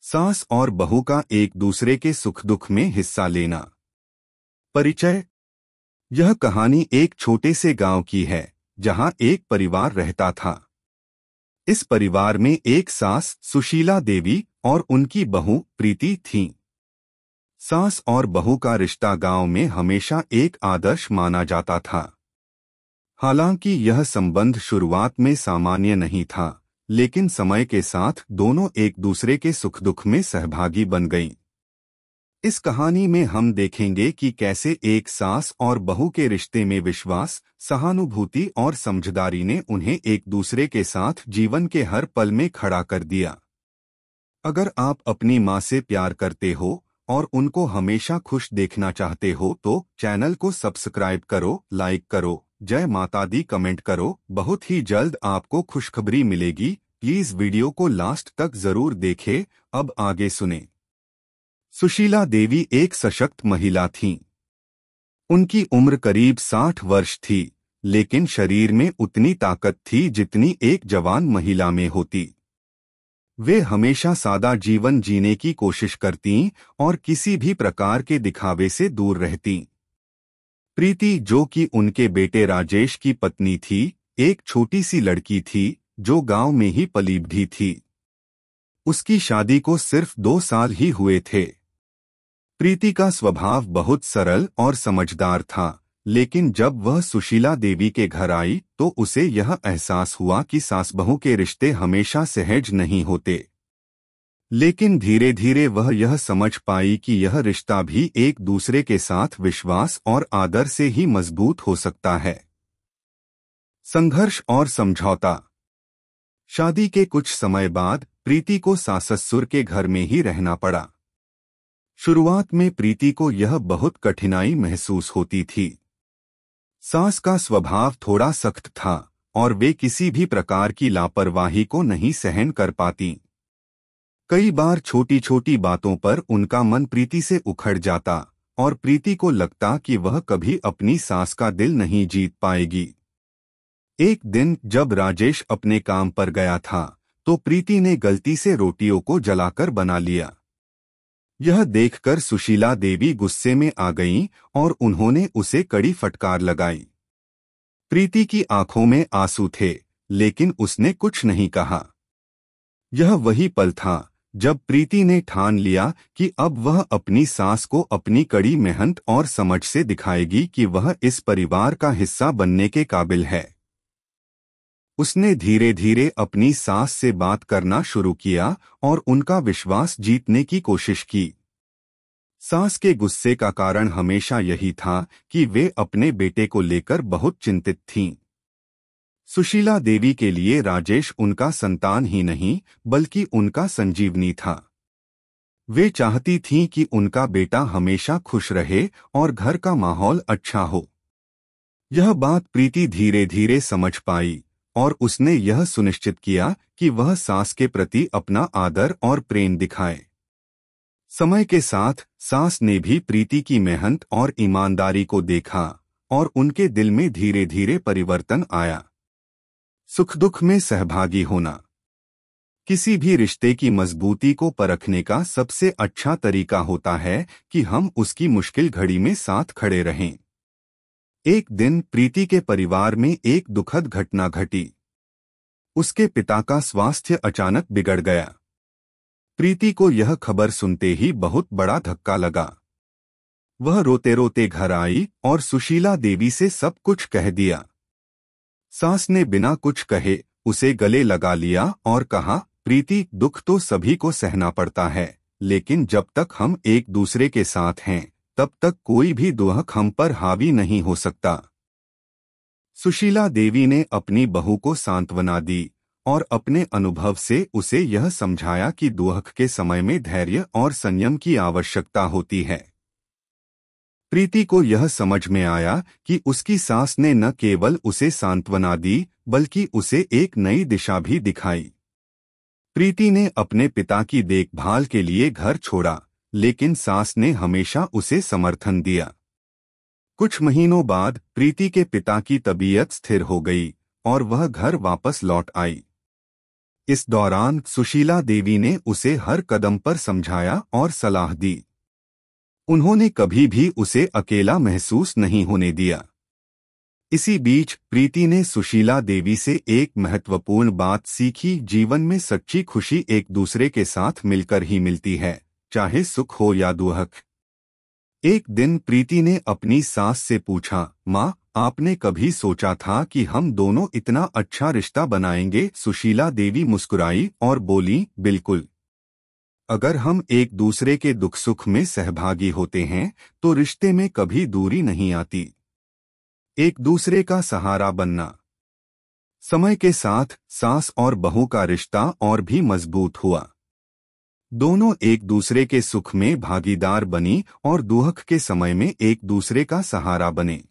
सास और बहू का एक दूसरे के सुख दुख में हिस्सा लेना। परिचय। यह कहानी एक छोटे से गांव की है जहां एक परिवार रहता था। इस परिवार में एक सास सुशीला देवी और उनकी बहू प्रीति थीं। सास और बहू का रिश्ता गांव में हमेशा एक आदर्श माना जाता था। हालांकि यह संबंध शुरुआत में सामान्य नहीं था, लेकिन समय के साथ दोनों एक दूसरे के सुख दुख में सहभागी बन गईं। इस कहानी में हम देखेंगे कि कैसे एक सास और बहू के रिश्ते में विश्वास, सहानुभूति और समझदारी ने उन्हें एक दूसरे के साथ जीवन के हर पल में खड़ा कर दिया। अगर आप अपनी माँ से प्यार करते हो और उनको हमेशा खुश देखना चाहते हो तो चैनल को सब्सक्राइब करो, लाइक करो, जय माता दी कमेंट करो। बहुत ही जल्द आपको खुशखबरी मिलेगी। प्लीज वीडियो को लास्ट तक जरूर देखें। अब आगे सुने। सुशीला देवी एक सशक्त महिला थीं। उनकी उम्र करीब 60 वर्ष थी, लेकिन शरीर में उतनी ताकत थी जितनी एक जवान महिला में होती। वे हमेशा सादा जीवन जीने की कोशिश करतीं और किसी भी प्रकार के दिखावे से दूर रहतीं। प्रीति, जो कि उनके बेटे राजेश की पत्नी थी, एक छोटी सी लड़की थी जो गांव में ही पली बढ़ी थी। उसकी शादी को सिर्फ 2 साल ही हुए थे। प्रीति का स्वभाव बहुत सरल और समझदार था, लेकिन जब वह सुशीला देवी के घर आई तो उसे यह एहसास हुआ कि सास बहू के रिश्ते हमेशा सहज नहीं होते। लेकिन धीरे धीरे वह यह समझ पाई कि यह रिश्ता भी एक दूसरे के साथ विश्वास और आदर से ही मजबूत हो सकता है। संघर्ष और समझौता। शादी के कुछ समय बाद प्रीति को सास-ससुर के घर में ही रहना पड़ा। शुरुआत में प्रीति को यह बहुत कठिनाई महसूस होती थी। सास का स्वभाव थोड़ा सख्त था और वे किसी भी प्रकार की लापरवाही को नहीं सहन कर पाती। कई बार छोटी छोटी बातों पर उनका मन प्रीति से उखड़ जाता और प्रीति को लगता कि वह कभी अपनी सास का दिल नहीं जीत पाएगी। एक दिन जब राजेश अपने काम पर गया था तो प्रीति ने गलती से रोटियों को जलाकर बना लिया। यह देखकर सुशीला देवी गुस्से में आ गईं और उन्होंने उसे कड़ी फटकार लगाई। प्रीति की आंखों में आंसू थे, लेकिन उसने कुछ नहीं कहा। यह वही पल था जब प्रीति ने ठान लिया कि अब वह अपनी सास को अपनी कड़ी मेहनत और समझ से दिखाएगी कि वह इस परिवार का हिस्सा बनने के काबिल है। उसने धीरे धीरे अपनी सास से बात करना शुरू किया और उनका विश्वास जीतने की कोशिश की। सास के गुस्से का कारण हमेशा यही था कि वे अपने बेटे को लेकर बहुत चिंतित थीं। सुशीला देवी के लिए राजेश उनका संतान ही नहीं बल्कि उनका संजीवनी था। वे चाहती थीं कि उनका बेटा हमेशा खुश रहे और घर का माहौल अच्छा हो। यह बात प्रीति धीरे धीरे समझ पाई और उसने यह सुनिश्चित किया कि वह सास के प्रति अपना आदर और प्रेम दिखाए। समय के साथ सास ने भी प्रीति की मेहनत और ईमानदारी को देखा और उनके दिल में धीरे धीरे परिवर्तन आया। सुख दुख में सहभागी होना। किसी भी रिश्ते की मजबूती को परखने का सबसे अच्छा तरीका होता है कि हम उसकी मुश्किल घड़ी में साथ खड़े रहें। एक दिन प्रीति के परिवार में एक दुखद घटना घटी। उसके पिता का स्वास्थ्य अचानक बिगड़ गया। प्रीति को यह खबर सुनते ही बहुत बड़ा धक्का लगा। वह रोते रोते घर आई और सुशीला देवी से सब कुछ कह दिया। सास ने बिना कुछ कहे उसे गले लगा लिया और कहा, प्रीति, दुख तो सभी को सहना पड़ता है, लेकिन जब तक हम एक दूसरे के साथ हैं तब तक कोई भी दुख हम पर हावी नहीं हो सकता। सुशीला देवी ने अपनी बहू को सांत्वना दी और अपने अनुभव से उसे यह समझाया कि दुख के समय में धैर्य और संयम की आवश्यकता होती है। प्रीति को यह समझ में आया कि उसकी सास ने न केवल उसे सांत्वना दी बल्कि उसे एक नई दिशा भी दिखाई। प्रीति ने अपने पिता की देखभाल के लिए घर छोड़ा, लेकिन सास ने हमेशा उसे समर्थन दिया। कुछ महीनों बाद प्रीति के पिता की तबीयत स्थिर हो गई और वह घर वापस लौट आई। इस दौरान सुशीला देवी ने उसे हर कदम पर समझाया और सलाह दी। उन्होंने कभी भी उसे अकेला महसूस नहीं होने दिया। इसी बीच प्रीति ने सुशीला देवी से एक महत्वपूर्ण बात सीखी, जीवन में सच्ची खुशी एक दूसरे के साथ मिलकर ही मिलती है, चाहे सुख हो या दुख। एक दिन प्रीति ने अपनी सास से पूछा, माँ, आपने कभी सोचा था कि हम दोनों इतना अच्छा रिश्ता बनाएंगे? सुशीला देवी मुस्कुराई और बोली, बिल्कुल। अगर हम एक दूसरे के दुख सुख में सहभागी होते हैं तो रिश्ते में कभी दूरी नहीं आती। एक दूसरे का सहारा बनना। समय के साथ सास और बहू का रिश्ता और भी मजबूत हुआ। दोनों एक दूसरे के सुख में भागीदार बनी और दुख के समय में एक दूसरे का सहारा बने।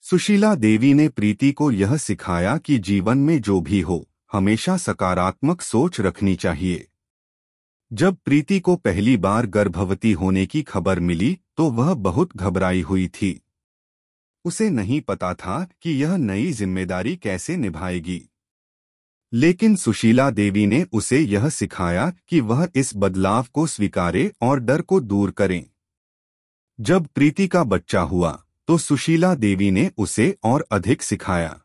सुशीला देवी ने प्रीति को यह सिखाया कि जीवन में जो भी हो, हमेशा सकारात्मक सोच रखनी चाहिए। जब प्रीति को पहली बार गर्भवती होने की खबर मिली तो वह बहुत घबराई हुई थी। उसे नहीं पता था कि यह नई जिम्मेदारी कैसे निभाएगी। लेकिन सुशीला देवी ने उसे यह सिखाया कि वह इस बदलाव को स्वीकारे और डर को दूर करें। जब प्रीति का बच्चा हुआ तो सुशीला देवी ने उसे और अधिक सिखाया।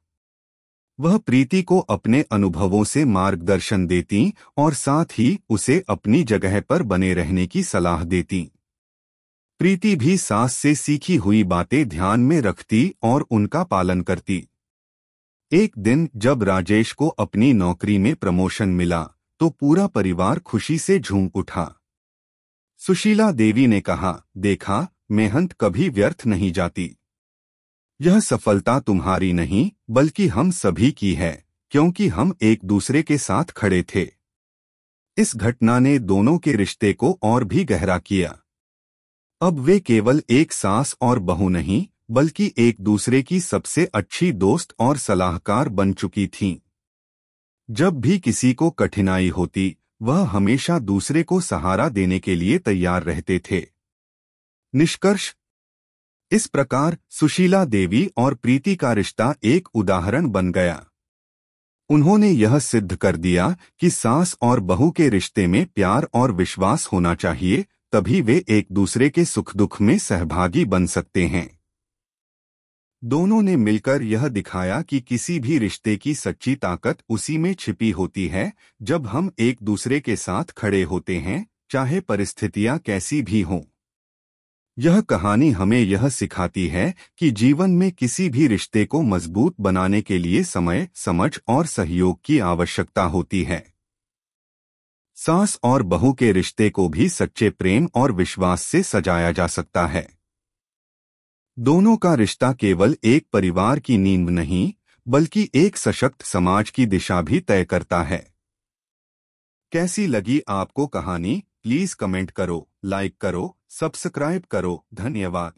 वह प्रीति को अपने अनुभवों से मार्गदर्शन देती और साथ ही उसे अपनी जगह पर बने रहने की सलाह देती। प्रीति भी सास से सीखी हुई बातें ध्यान में रखती और उनका पालन करती। एक दिन जब राजेश को अपनी नौकरी में प्रमोशन मिला तो पूरा परिवार खुशी से झूम उठा। सुशीला देवी ने कहा, देखा, मेहनत कभी व्यर्थ नहीं जाती। यह सफलता तुम्हारी नहीं बल्कि हम सभी की है, क्योंकि हम एक दूसरे के साथ खड़े थे। इस घटना ने दोनों के रिश्ते को और भी गहरा किया। अब वे केवल एक सास और बहू नहीं बल्कि एक दूसरे की सबसे अच्छी दोस्त और सलाहकार बन चुकी थीं। जब भी किसी को कठिनाई होती, वह हमेशा दूसरे को सहारा देने के लिए तैयार रहते थे। निष्कर्ष: इस प्रकार सुशीला देवी और प्रीति का रिश्ता एक उदाहरण बन गया। उन्होंने यह सिद्ध कर दिया कि सास और बहू के रिश्ते में प्यार और विश्वास होना चाहिए, तभी वे एक दूसरे के सुख दुख में सहभागी बन सकते हैं। दोनों ने मिलकर यह दिखाया कि किसी भी रिश्ते की सच्ची ताकत उसी में छिपी होती है जब हम एक दूसरे के साथ खड़े होते हैं, चाहे परिस्थितियां कैसी भी हों। यह कहानी हमें यह सिखाती है कि जीवन में किसी भी रिश्ते को मजबूत बनाने के लिए समय, समझ और सहयोग की आवश्यकता होती है। सास और बहू के रिश्ते को भी सच्चे प्रेम और विश्वास से सजाया जा सकता है। दोनों का रिश्ता केवल एक परिवार की नींव नहीं, बल्कि एक सशक्त समाज की दिशा भी तय करता है। कैसी लगी आपको कहानी? प्लीज कमेंट करो, लाइक करो, सब्सक्राइब करो। धन्यवाद।